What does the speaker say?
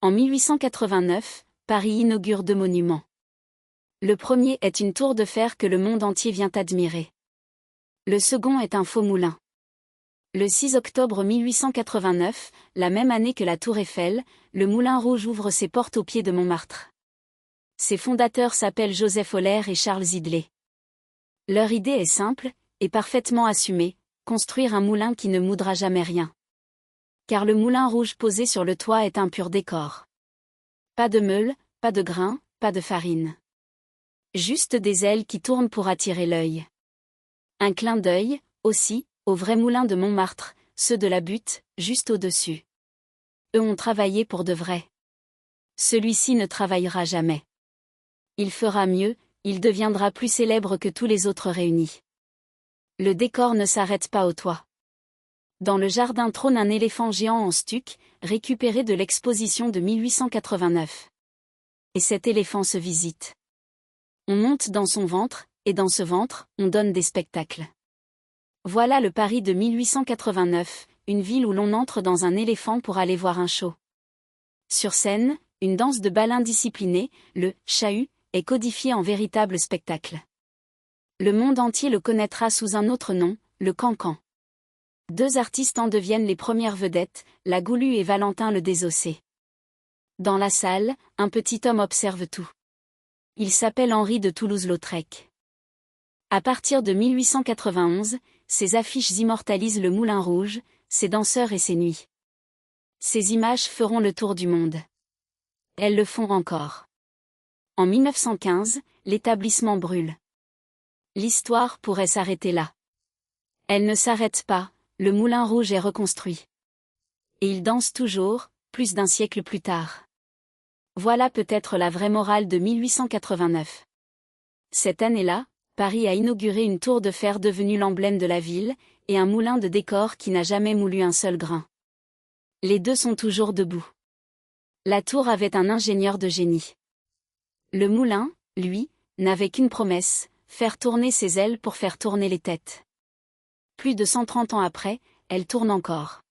En 1889, Paris inaugure 2 monuments. Le premier est une tour de fer que le monde entier vient admirer. Le second est un faux moulin. Le 6 octobre 1889, la même année que la Tour Eiffel, le Moulin Rouge ouvre ses portes au pied de Montmartre. Ses fondateurs s'appellent Joseph Euler et Charles Sidley. Leur idée est simple, et parfaitement assumée, construire un moulin qui ne moudra jamais rien. Car le moulin rouge posé sur le toit est un pur décor. Pas de meule, pas de grains, pas de farine. Juste des ailes qui tournent pour attirer l'œil. Un clin d'œil, aussi, aux vrais moulins de Montmartre, ceux de la Butte, juste au-dessus. Eux ont travaillé pour de vrai. Celui-ci ne travaillera jamais. Il fera mieux, il deviendra plus célèbre que tous les autres réunis. Le décor ne s'arrête pas au toit. Dans le jardin trône un éléphant géant en stuc, récupéré de l'exposition de 1889. Et cet éléphant se visite. On monte dans son ventre, et dans ce ventre, on donne des spectacles. Voilà le Paris de 1889, une ville où l'on entre dans un éléphant pour aller voir un show. Sur scène, une danse de bal indisciplinée, le chahut, est codifiée en véritable spectacle. Le monde entier le connaîtra sous un autre nom, le cancan. 2 artistes en deviennent les premières vedettes, la Goulue et Valentin le Désossé. Dans la salle, un petit homme observe tout. Il s'appelle Henri de Toulouse-Lautrec. À partir de 1891, ses affiches immortalisent le Moulin Rouge, ses danseurs et ses nuits. Ces images feront le tour du monde. Elles le font encore. En 1915, l'établissement brûle. L'histoire pourrait s'arrêter là. Elle ne s'arrête pas, le Moulin Rouge est reconstruit. Et il danse toujours, plus d'1 siècle plus tard. Voilà peut-être la vraie morale de 1889. Cette année-là, Paris a inauguré une tour de fer devenue l'emblème de la ville, et un moulin de décor qui n'a jamais moulu un seul grain. Les deux sont toujours debout. La tour avait un ingénieur de génie. Le moulin, lui, n'avait qu'une promesse, faire tourner ses ailes pour faire tourner les têtes. Plus de 130 ans après, elle tourne encore.